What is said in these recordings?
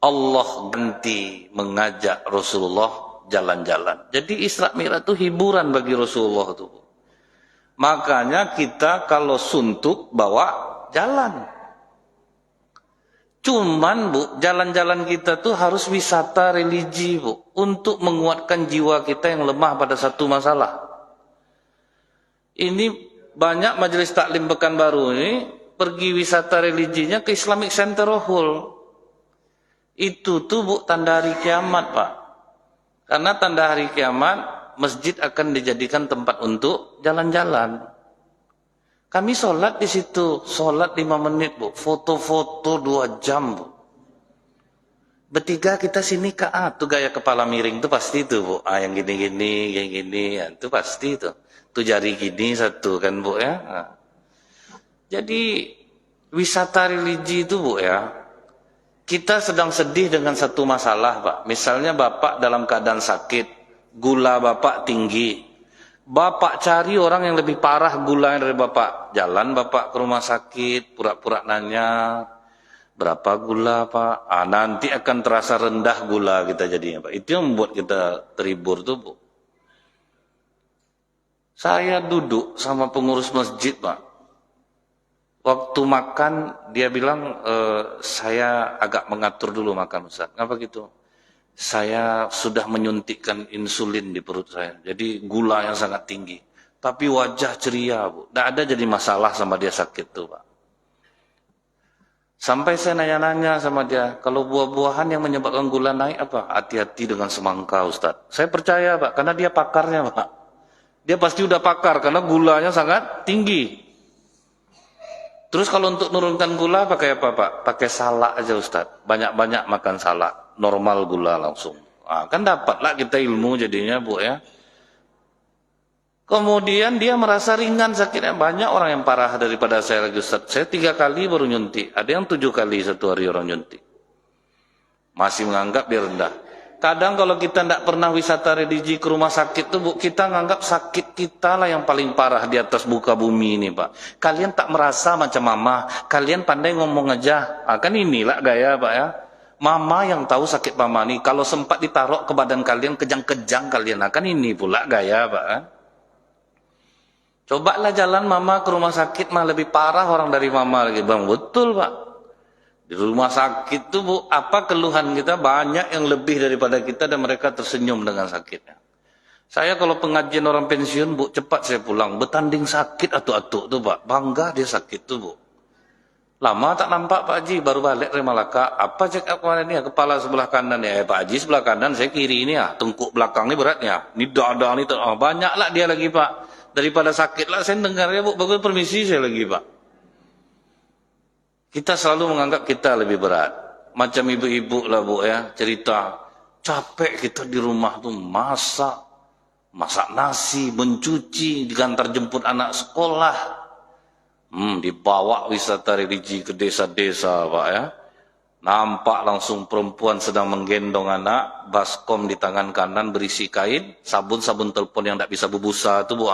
Allah ganti mengajak Rasulullah jalan-jalan. Jadi Isra Mi'raj itu hiburan bagi Rasulullah itu. Makanya kita kalau suntuk bawa jalan. Cuman Bu, jalan-jalan kita tuh harus wisata religi Bu, untuk menguatkan jiwa kita yang lemah pada satu masalah. Ini banyak majelis taklim Pekanbaru ini pergi wisata religinya ke Islamic Center Hall. Itu tuh Bu tanda hari kiamat Pak. Karena tanda hari kiamat masjid akan dijadikan tempat untuk jalan-jalan. Kami sholat di situ, sholat 5 menit Bu, foto-foto 2 jam Bu. Bertiga kita sini tuh gaya kepala miring tuh pasti tuh Bu. Yang gini-gini, yang gini, itu pasti tuh. Tuh jari gini satu kan Bu ya. Jadi wisata religi itu Bu ya. Kita sedang sedih dengan satu masalah Pak. Misalnya Bapak dalam keadaan sakit, gula Bapak tinggi. Bapak cari orang yang lebih parah gulanya dari Bapak. Jalan Bapak ke rumah sakit, pura-pura nanya, berapa gula Pak? Nanti akan terasa rendah gula kita jadinya Pak. Itu yang membuat kita terhibur tuh Bu. Saya duduk sama pengurus masjid Pak. Waktu makan dia bilang, saya agak mengatur dulu makan Ustaz. Kenapa gitu? Saya sudah menyuntikkan insulin di perut saya. Jadi gula yang sangat tinggi. Tapi wajah ceria Bu. Tidak ada jadi masalah sama dia sakit tuh Pak. Sampai saya nanya-nanya sama dia, kalau buah-buahan yang menyebabkan gula naik apa? Hati-hati dengan semangka Ustaz. Saya percaya Pak, karena dia pakarnya Pak. Dia pasti udah pakar, karena gulanya sangat tinggi. Terus kalau untuk menurunkan gula pakai apa Pak? Pakai salak aja Ustaz. Banyak-banyak makan salak. Normal gula langsung. Kan dapatlah kita ilmu jadinya Bu ya. Kemudian dia merasa ringan sakitnya. Banyak orang yang parah daripada saya lagi Ustaz. Saya 3 kali baru nyuntik. Ada yang 7 kali satu hari orang nyuntik. Masih menganggap dia rendah. Kadang kalau kita tidak pernah wisata religi ke rumah sakit tuh Bu, kita menganggap sakit kita lah yang paling parah di atas muka bumi ini Pak. Kalian tak merasa macam mama, kalian pandai ngomong aja. Kan inilah gaya Pak ya. Mama yang tahu sakit mama nih, kalau sempat ditaruh ke badan kalian, kejang-kejang kalian. Kan ini pula gaya Pak. Cobalah jalan mama ke rumah sakit mah lebih parah orang dari mama lagi Bang. Betul Pak. Di rumah sakit tuh Bu, apa keluhan kita banyak yang lebih daripada kita dan mereka tersenyum dengan sakitnya. Saya kalau pengajian orang pensiun Bu, cepat saya pulang. Bertanding sakit atuk-atuk tuh Pak. Bangga dia sakit tuh Bu. Lama tak nampak Pak Haji, baru balik dari Malaka. Apa check up kemarin ini ya? Kepala sebelah kanan ya. Pak Haji sebelah kanan, saya kiri ini ya. Tengkuk belakang ini beratnya. Ini dada ini. Banyak lah dia lagi Pak. Daripada sakit lah saya dengar ya Bu. Bagus permisi saya lagi Pak. Kita selalu menganggap kita lebih berat. Macam ibu-ibu lah Bu ya, cerita. Capek kita di rumah tuh masak nasi, mencuci, digantar jemput anak sekolah. Dibawa wisata religi ke desa-desa Pak ya. Nampak langsung perempuan sedang menggendong anak, baskom di tangan kanan berisi kain, sabun telepon yang tidak bisa berbusa itu Bu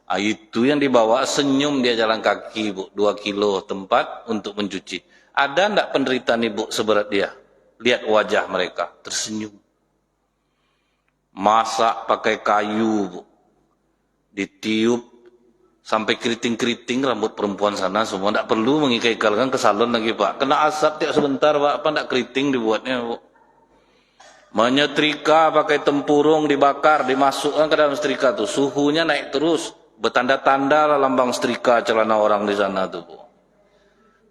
itu yang dibawa, senyum dia jalan kaki Bu, 2 kilo tempat untuk mencuci. Ada enggak penderitaan ibu seberat dia? Lihat wajah mereka, tersenyum. Masak pakai kayu Bu. Ditiup sampai keriting-keriting rambut perempuan sana semua. Enggak perlu mengikat-ikatkan ke salon lagi Pak. Kena asap tiap sebentar Pak, apa enggak keriting dibuatnya Bu. Menyetrika pakai tempurung dibakar, dimasukkan ke dalam setrika tuh. Suhunya naik terus. Bertanda-tanda lah lambang setrika celana orang di sana tuh Bu.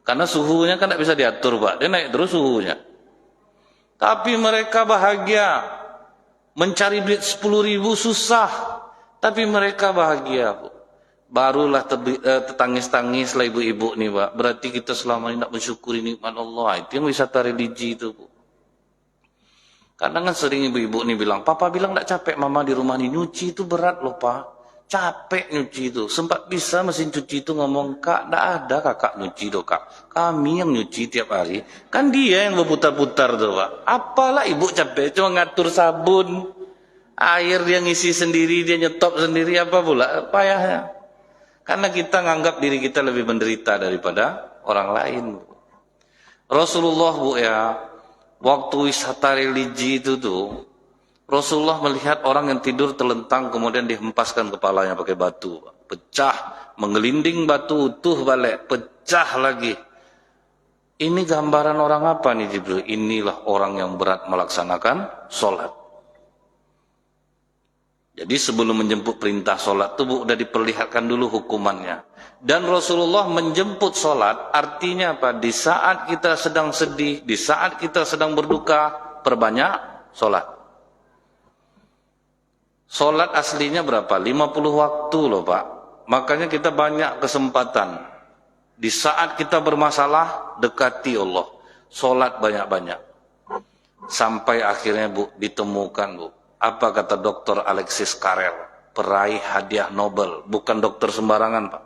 Karena suhunya kan tidak bisa diatur Pak. Dia naik terus suhunya. Tapi mereka bahagia. Mencari duit 10.000 susah. Tapi mereka bahagia Bu. Barulah tetangis-tangis lah ibu-ibu nih Pak. Berarti kita selama ini tidak mensyukuri nikmat Allah. Itu yang wisata religi itu Bu. Kadang kan sering ibu-ibu nih bilang, Papa bilang tidak capek mama di rumah ini. Nyuci itu berat loh Pak. Capek nyuci itu. Sempat bisa mesin cuci itu ngomong, Kak, tidak ada kakak nyuci tuh Kak. Kami yang nyuci tiap hari. Kan dia yang berputar-putar tuh Pak. Apalah ibu capek, cuma ngatur sabun. Air dia ngisi sendiri, dia nyetop sendiri, apa pula payahnya. Karena kita nganggap diri kita lebih menderita daripada orang lain. Rasulullah Bu ya, Waktu wisata religi itu tuh, Rasulullah melihat orang yang tidur telentang kemudian dihempaskan kepalanya pakai batu. Pecah, menggelinding batu utuh balik, pecah lagi. Ini gambaran orang apa nih Jibril? Inilah orang yang berat melaksanakan sholat. Jadi sebelum menjemput perintah sholat itu sudah diperlihatkan dulu hukumannya. Dan Rasulullah menjemput sholat artinya apa? Di saat kita sedang sedih, di saat kita sedang berduka, perbanyak sholat. Sholat aslinya berapa? 50 waktu loh Pak. Makanya kita banyak kesempatan. Di saat kita bermasalah, dekati Allah. Sholat banyak-banyak. Sampai akhirnya Bu, ditemukan Bu. Apa kata Dr. Alexis Carrel, peraih hadiah Nobel, bukan dokter sembarangan Pak.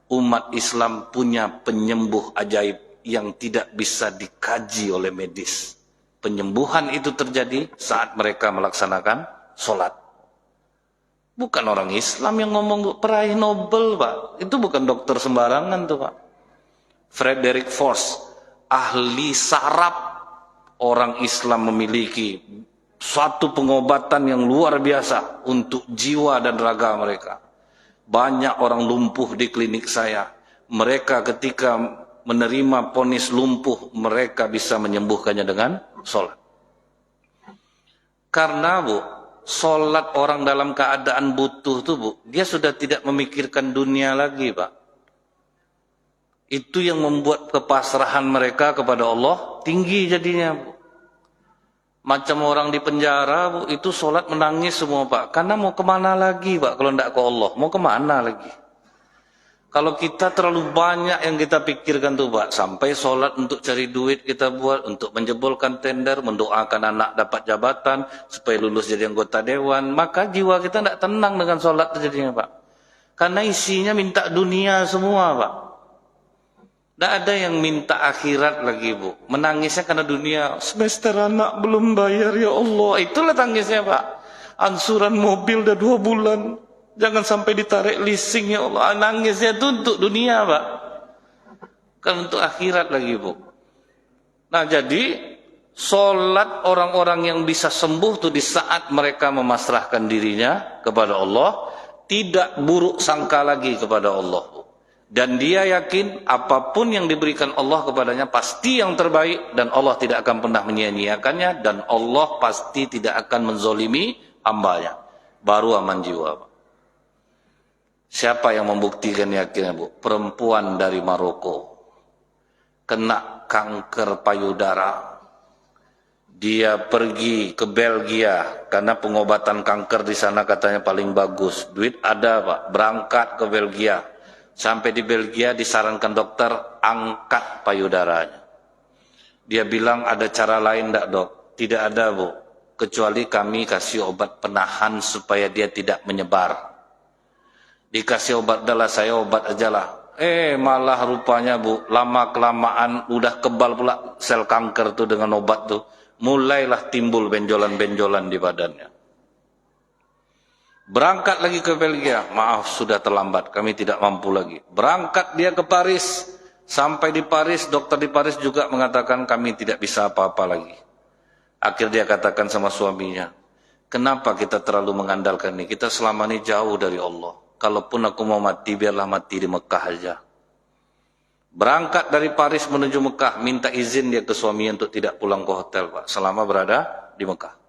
Umat Islam punya penyembuh ajaib yang tidak bisa dikaji oleh medis. Penyembuhan itu terjadi saat mereka melaksanakan sholat. Bukan orang Islam yang ngomong peraih Nobel Pak. Itu bukan dokter sembarangan tuh Pak. Frederick Force, ahli saraf, orang Islam memiliki suatu pengobatan yang luar biasa untuk jiwa dan raga mereka. Banyak orang lumpuh di klinik saya. Mereka ketika menerima vonis lumpuh, mereka bisa menyembuhkannya dengan sholat. Karena Bu, sholat orang dalam keadaan butuh tuh Bu, dia sudah tidak memikirkan dunia lagi Pak. Itu yang membuat kepasrahan mereka kepada Allah tinggi jadinya Bu. Macam orang di penjara, Bu, itu sholat menangis semua Pak. Karena mau kemana lagi Pak kalau tidak ke Allah? Mau kemana lagi? Kalau kita terlalu banyak yang kita pikirkan tuh Pak. Sampai sholat untuk cari duit kita buat, untuk menjebolkan tender, mendoakan anak dapat jabatan, supaya lulus jadi anggota dewan. Maka jiwa kita tidak tenang dengan sholat terjadinya Pak. Karena isinya minta dunia semua Pak. Tidak ada yang minta akhirat lagi Bu. Menangisnya karena dunia. Semester anak belum bayar ya Allah. Itulah tangisnya Pak. Ansuran mobil udah 2 bulan. Jangan sampai ditarik leasing ya Allah. Nangisnya itu untuk dunia Pak. Kan untuk akhirat lagi Bu. Nah jadi sholat orang-orang yang bisa sembuh tuh di saat mereka memasrahkan dirinya kepada Allah. Tidak buruk sangka lagi kepada Allah Bu. Dan dia yakin apapun yang diberikan Allah kepadanya pasti yang terbaik. Dan Allah tidak akan pernah menyia-nyiakannya. Dan Allah pasti tidak akan menzolimi hambanya. Baru aman jiwa Pak. Siapa yang membuktikan yakinnya Bu? Perempuan dari Maroko. Kena kanker payudara. Dia pergi ke Belgia. Karena pengobatan kanker di sana katanya paling bagus. Duit ada Pak. Berangkat ke Belgia. Sampai di Belgia disarankan dokter angkat payudaranya. Dia bilang ada cara lain enggak dok? Tidak ada Bu. Kecuali kami kasih obat penahan supaya dia tidak menyebar. Dikasih obat adalah saya obat aja lah. Malah rupanya Bu, lama kelamaan udah kebal pula sel kanker tuh dengan obat tuh. Mulailah timbul benjolan-benjolan di badannya. Berangkat lagi ke Belgia, maaf sudah terlambat, kami tidak mampu lagi. Berangkat dia ke Paris, sampai di Paris, dokter di Paris juga mengatakan kami tidak bisa apa-apa lagi. Akhir dia katakan sama suaminya, kenapa kita terlalu mengandalkan ini? Kita selama ini jauh dari Allah. Kalaupun aku mau mati, biarlah mati di Mekah aja. Berangkat dari Paris menuju Mekah, minta izin dia ke suaminya untuk tidak pulang ke hotel Pak, selama berada di Mekah.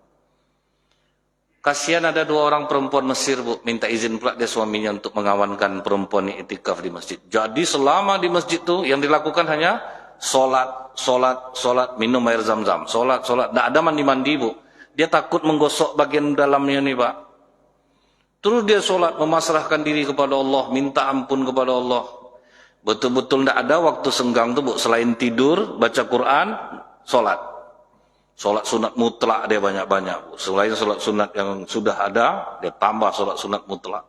Kasihan ada 2 orang perempuan Mesir Bu, minta izin pula dia suaminya untuk mengawankan perempuan ini itikaf di masjid. Jadi selama di masjid itu yang dilakukan hanya sholat, minum air zam-zam, sholat. Tidak ada mandi-mandi Bu. Dia takut menggosok bagian dalamnya nih Pak. Terus dia sholat, memasrahkan diri kepada Allah, minta ampun kepada Allah. Betul-betul tidak ada waktu senggang tuh Bu, selain tidur, baca Quran, sholat. Sholat sunat mutlak dia banyak-banyak. Selain sholat sunat yang sudah ada, dia tambah sholat sunat mutlak.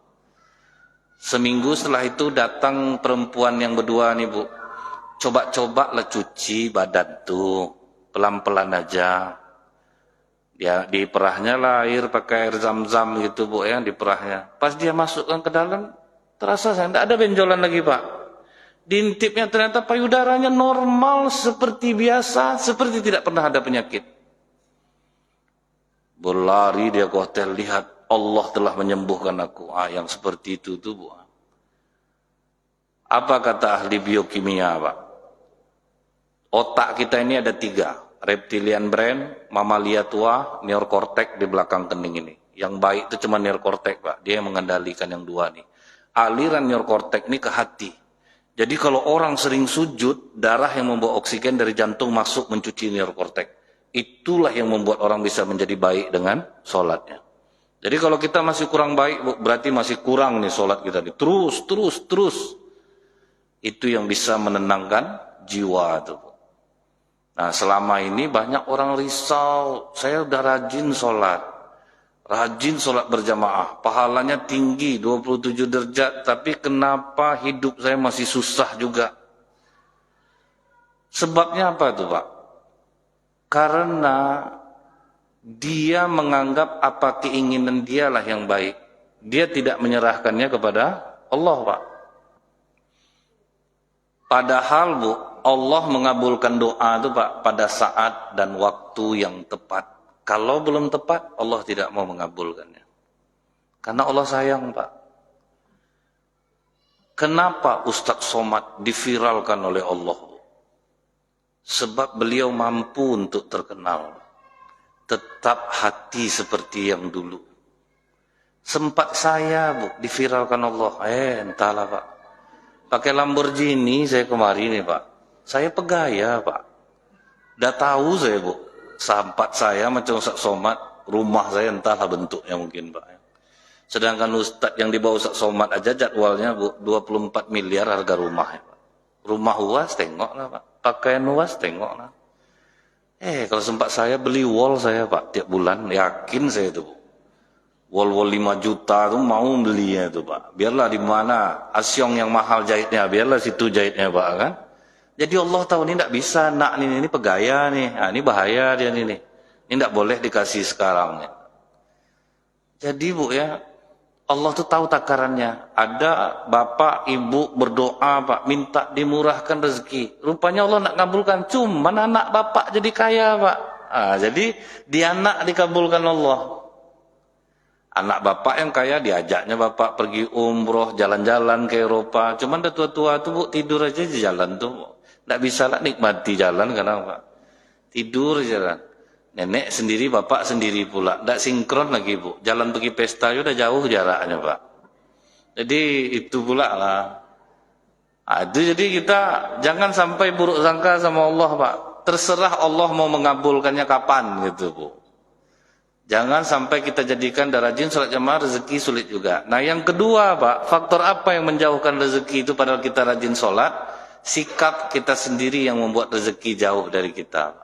Seminggu setelah itu datang perempuan yang berdua nih Bu. Coba-cobalah cuci badan tuh. Pelan-pelan aja. Ya, diperahnya lah air pakai air zam-zam gitu Bu ya, diperahnya. Pas dia masukkan ke dalam, terasa saya tidak ada benjolan lagi Pak. Diintipnya ternyata payudaranya normal seperti biasa, seperti tidak pernah ada penyakit. Berlari dia ke hotel, lihat Allah telah menyembuhkan aku. Yang seperti itu tuh, Bu. Apa kata ahli biokimia, Pak? Otak kita ini ada 3. Reptilian brain, mamalia tua, neokortek di belakang kening ini. Yang baik itu cuma neokortek, Pak. Dia yang mengendalikan yang 2 nih. Aliran neokortek ini ke hati. Jadi kalau orang sering sujud, darah yang membawa oksigen dari jantung masuk mencuci neokortek. Itulah yang membuat orang bisa menjadi baik dengan sholatnya. Jadi kalau kita masih kurang baik, berarti masih kurang nih sholat kita nih. Terus. Itu yang bisa menenangkan jiwa itu. Nah, selama ini banyak orang risau, saya udah rajin sholat berjamaah, pahalanya tinggi, 27 derajat, tapi kenapa hidup saya masih susah juga? Sebabnya apa tuh, Pak? Karena dia menganggap apa keinginan dialah yang baik. Dia tidak menyerahkannya kepada Allah, Pak. Padahal, Bu, Allah mengabulkan doa itu, Pak, pada saat dan waktu yang tepat. Kalau belum tepat, Allah tidak mau mengabulkannya. Karena Allah sayang, Pak. Kenapa Ustadz Somad diviralkan oleh Allah? Sebab beliau mampu untuk terkenal. Tetap hati seperti yang dulu. Sempat saya, Bu, diviralkan Allah. Entahlah, Pak. Pakai Lamborghini saya kemarin nih, Pak. Saya pegaya, Pak. Udah tahu saya, Bu. Sampat saya macam Ustadz Somad, rumah saya entahlah bentuknya mungkin, Pak. Sedangkan Ustadz yang dibawa Ustadz Somad aja jadwalnya, Bu, 24 miliar harga rumahnya, Pak. Rumah UAS tengoklah, Pak. Pakaian UAS tengoklah. Kalau sempat saya beli wall saya, Pak, tiap bulan, yakin saya itu, Bu. Wall 5 juta tuh mau belinya itu, Pak. Biarlah di mana Asyong yang mahal jahitnya, biarlah situ jahitnya, Pak, kan. Jadi Allah tahu ini tidak bisa, nak ini pegaya nih, ini bahaya dia ini tidak boleh dikasih sekarang. Jadi, Bu, ya, Allah tuh tahu takarannya. Ada bapak ibu berdoa, Pak, minta dimurahkan rezeki. Rupanya Allah nak kabulkan, cuman anak bapak jadi kaya, Pak. Jadi di anak dikabulkan Allah. Anak bapak yang kaya diajaknya bapak pergi umroh, jalan-jalan ke Eropa. Cuman udah tua-tua tuh, Bu, tidur aja di jalan tuh. Tidak bisa lah nikmati jalan, karena Pak. Tidur jalan. Nenek sendiri, bapak sendiri pula. Tidak sinkron lagi, Bu. Jalan pergi pesta udah jauh jaraknya, Pak. Jadi itu pula lah. Itu jadi kita jangan sampai buruk sangka sama Allah, Pak. Terserah Allah mau mengabulkannya kapan gitu, Bu. Jangan sampai kita jadikan rajin sholat jamaah rezeki sulit juga. Nah, yang kedua, Pak, faktor apa yang menjauhkan rezeki itu padahal kita rajin sholat? Sikap kita sendiri yang membuat rezeki jauh dari kita.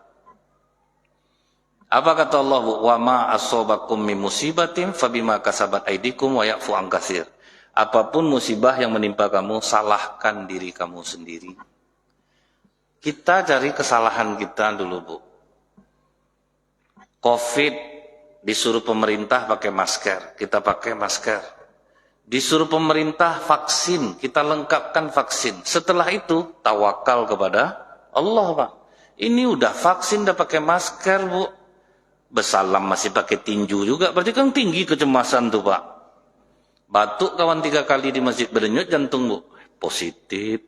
Apa kata Allah, Bu? Wa ma asobakum min musibatin fabima kasabat aidikum wa ya'fu an katsir. Apapun musibah yang menimpa kamu, salahkan diri kamu sendiri. Kita cari kesalahan kita dulu, Bu. Covid disuruh pemerintah pakai masker, kita pakai masker. Disuruh pemerintah vaksin, kita lengkapkan vaksin. Setelah itu tawakal kepada Allah, Pak. Ini udah vaksin, udah pakai masker, Bu. Bersalam masih pakai tinju juga, berarti kan tinggi kecemasan tuh, Pak. Batuk kawan 3 kali di masjid berdenyut jantung, Bu. Positif.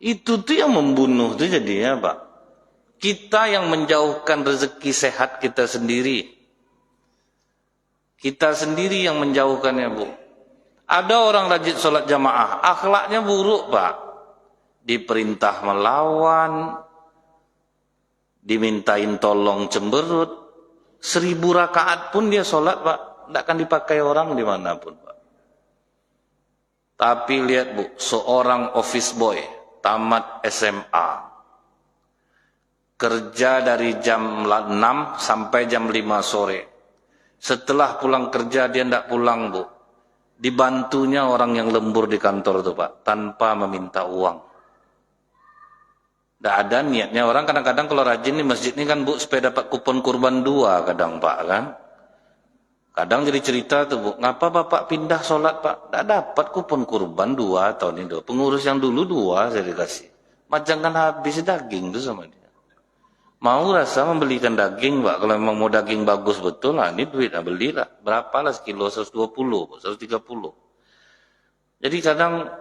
Itu tuh yang membunuh tuh jadinya, Pak. Kita yang menjauhkan rezeki sehat kita sendiri. Kita sendiri yang menjauhkannya, Bu. Ada orang rajin sholat jamaah, akhlaknya buruk, Pak. Diperintah melawan, dimintain tolong cemberut. 1000 rakaat pun dia sholat, Pak. Tidak akan dipakai orang dimanapun, Pak. Tapi lihat, Bu, seorang office boy, tamat SMA. Kerja dari jam 6 sampai jam 5 sore. Setelah pulang kerja dia tidak pulang, Bu. Dibantunya orang yang lembur di kantor itu, Pak, tanpa meminta uang. Tidak ada niatnya. Orang kadang-kadang kalau rajin di masjid ini kan, Bu, supaya dapat kupon kurban 2 kadang, Pak, kan. Kadang jadi cerita tuh, Bu, ngapa Bapak pindah sholat, Pak? Tidak dapat kupon kurban 2 tahun ini. Pengurus yang dulu 2 saya dikasih. Macam kan habis daging tuh sama dia. Mau rasa membelikan daging, Pak. Kalau memang mau daging bagus betul, lah ini duit, lah belilah. Berapalah sekilo, 120, 130. Jadi kadang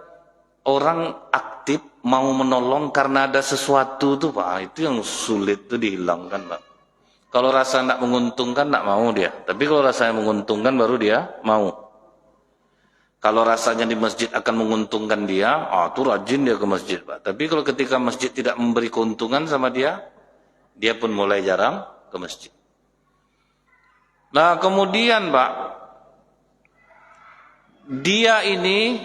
orang aktif mau menolong karena ada sesuatu tuh, Pak. Itu yang sulit tuh dihilangkan, Pak. Kalau rasa nak menguntungkan, nak mau dia. Tapi kalau rasanya menguntungkan, baru dia mau. Kalau rasanya di masjid akan menguntungkan dia, tuh rajin dia ke masjid, Pak. Tapi kalau ketika masjid tidak memberi keuntungan sama dia pun mulai jarang ke masjid. Nah kemudian, Pak, dia ini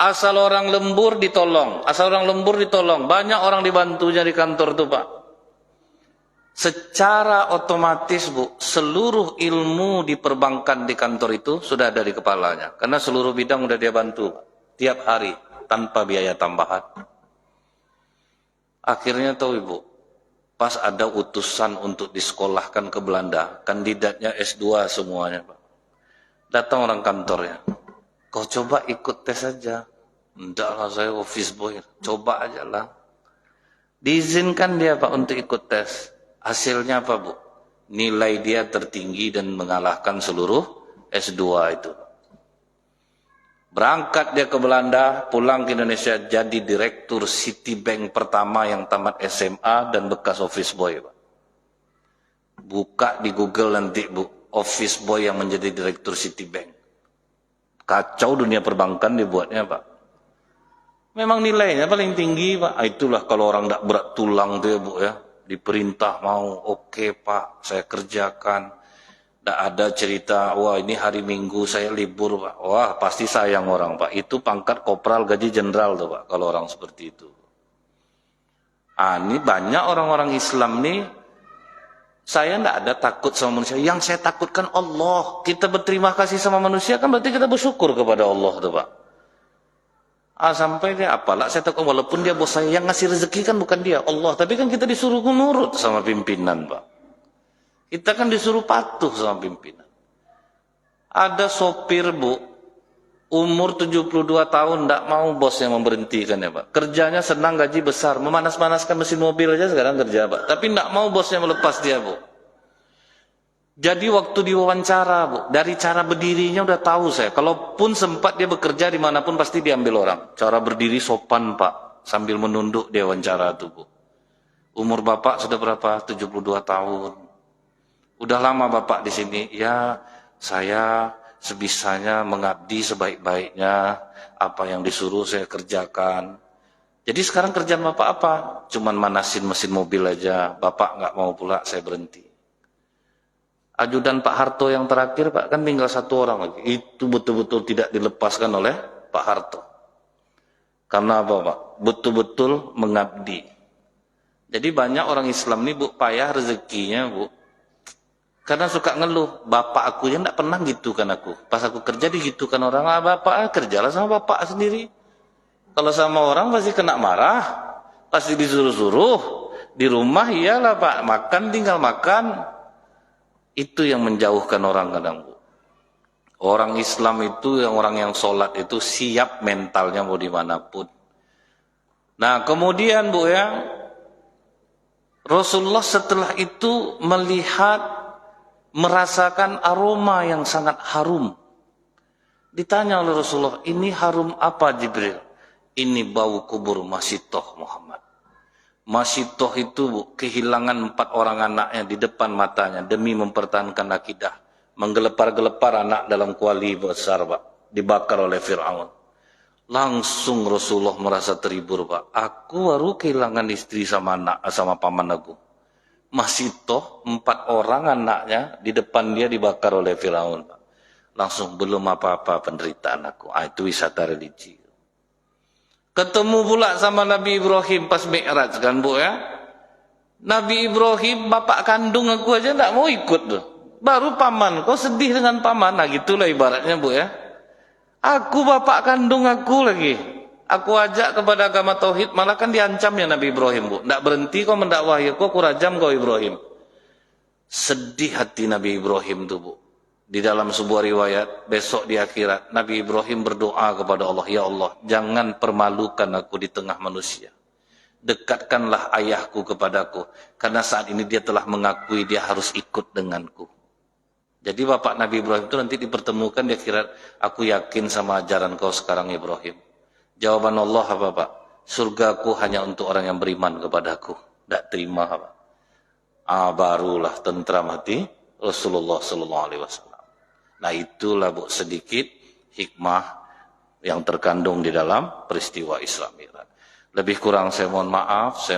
asal orang lembur ditolong, banyak orang dibantunya di kantor tuh, Pak. Secara otomatis, Bu, seluruh ilmu di perbankan di kantor itu sudah ada di kepalanya. Karena seluruh bidang sudah dia bantu tiap hari tanpa biaya tambahan. Akhirnya tahu, Ibu, pas ada utusan untuk disekolahkan ke Belanda, kandidatnya S2 semuanya, Pak. Datang orang kantornya. Kau coba ikut tes saja. Enggak lah, saya office boy. Coba aja lah. Diizinkan dia, Pak, untuk ikut tes. Hasilnya apa, Bu? Nilai dia tertinggi dan mengalahkan seluruh S2 itu. Berangkat dia ke Belanda, pulang ke Indonesia jadi direktur Citibank pertama yang tamat SMA dan bekas office boy, Pak. Buka di Google nanti, Bu, office boy yang menjadi direktur Citibank. Kacau dunia perbankan dibuatnya, Pak. Memang nilainya paling tinggi, Pak. Itulah kalau orang tidak berat tulang tuh ya, Bu, ya. Diperintah mau, oke, Pak, saya kerjakan. Tidak ada cerita, wah ini hari Minggu saya libur, Pak. Wah pasti sayang orang, Pak. Itu pangkat kopral gaji jenderal tuh, Pak, kalau orang seperti itu. Ini banyak orang-orang Islam nih, saya tidak ada takut sama manusia. Yang saya takutkan Allah. Kita berterima kasih sama manusia kan berarti kita bersyukur kepada Allah tuh, Pak. Sampai dia apalah saya takut, walaupun dia bos saya, yang ngasih rezeki kan bukan dia, Allah. Tapi kan kita disuruh nurut sama pimpinan, Pak. Kita kan disuruh patuh sama pimpinan. Ada sopir, Bu, umur 72 tahun, tidak mau bosnya memberhentikan ya, Pak. Kerjanya senang, gaji besar, memanas-manaskan mesin mobil aja sekarang kerja, Pak. Tapi tidak mau bosnya melepas dia, Bu. Jadi waktu diwawancara, Bu, dari cara berdirinya udah tahu saya. Kalaupun sempat dia bekerja dimanapun pasti diambil orang. Cara berdiri sopan, Pak. Sambil menunduk dia wawancara tuh, Bu. Umur Bapak sudah berapa? 72 tahun. Udah lama Bapak di sini? Ya, saya sebisanya mengabdi sebaik-baiknya. Apa yang disuruh saya kerjakan. Jadi sekarang kerjaan Bapak apa? Cuman manasin mesin mobil aja. Bapak nggak mau pula, saya berhenti. Ajudan Pak Harto yang terakhir, Pak, kan tinggal satu orang lagi. Itu betul-betul tidak dilepaskan oleh Pak Harto. Karena apa, Pak? Betul-betul mengabdi. Jadi banyak orang Islam ini, Bu, payah rezekinya, Bu. Karena suka ngeluh. Bapak aku yang tidak pernah gitu kan aku. Pas aku kerja digitukan orang, Bapak kerjalah sama Bapak sendiri. Kalau sama orang pasti kena marah. Pasti disuruh-suruh. Di rumah iyalah, Pak, makan tinggal makan. Itu yang menjauhkan orang kadang, Bu. Orang Islam itu, orang yang sholat itu siap mentalnya mau dimanapun. Nah kemudian, Bu, ya, Rasulullah setelah itu melihat, merasakan aroma yang sangat harum. Ditanya oleh Rasulullah, ini harum apa, Jibril? Ini bau kubur Masitoh Muhammad. Masitoh itu, Bu, kehilangan 4 orang anaknya di depan matanya demi mempertahankan akidah. Menggelepar-gelepar anak dalam kuali besar, Pak. Dibakar oleh Fir'aun. Langsung Rasulullah merasa terhibur, Pak. Aku baru kehilangan istri sama anak, sama paman aku. Masitoh 4 orang anaknya di depan dia dibakar oleh Fir'aun, Pak. Langsung belum apa-apa penderitaan aku. Itu wisata religi. Ketemu pula sama Nabi Ibrahim pas Mi'raj kan, Bu, ya. Nabi Ibrahim, bapak kandung aku aja tidak mau ikut tuh. Baru paman, kau sedih dengan paman. Nah gitulah ibaratnya, Bu, ya. Aku bapak kandung aku lagi. Aku ajak kepada agama tauhid, malah kan diancam ya Nabi Ibrahim, Bu. Tidak berhenti kau mendakwahi aku rajam kau Ibrahim. Sedih hati Nabi Ibrahim tuh, Bu. Di dalam sebuah riwayat, besok di akhirat, Nabi Ibrahim berdoa kepada Allah, ya Allah, jangan permalukan aku di tengah manusia. dekatkanlah ayahku kepadaku, karena saat ini dia telah mengakui dia harus ikut denganku. Jadi bapak Nabi Ibrahim itu nanti dipertemukan, dia kira, aku yakin sama ajaran kau sekarang Ibrahim. Jawaban Allah apa Pak? Surgaku hanya untuk orang yang beriman kepadaku. Tidak terima apa? Barulah tentram hati Rasulullah SAW. Nah itulah Bu sedikit hikmah yang terkandung di dalam peristiwa Isra Mi'raj. Lebih kurang saya mohon maaf.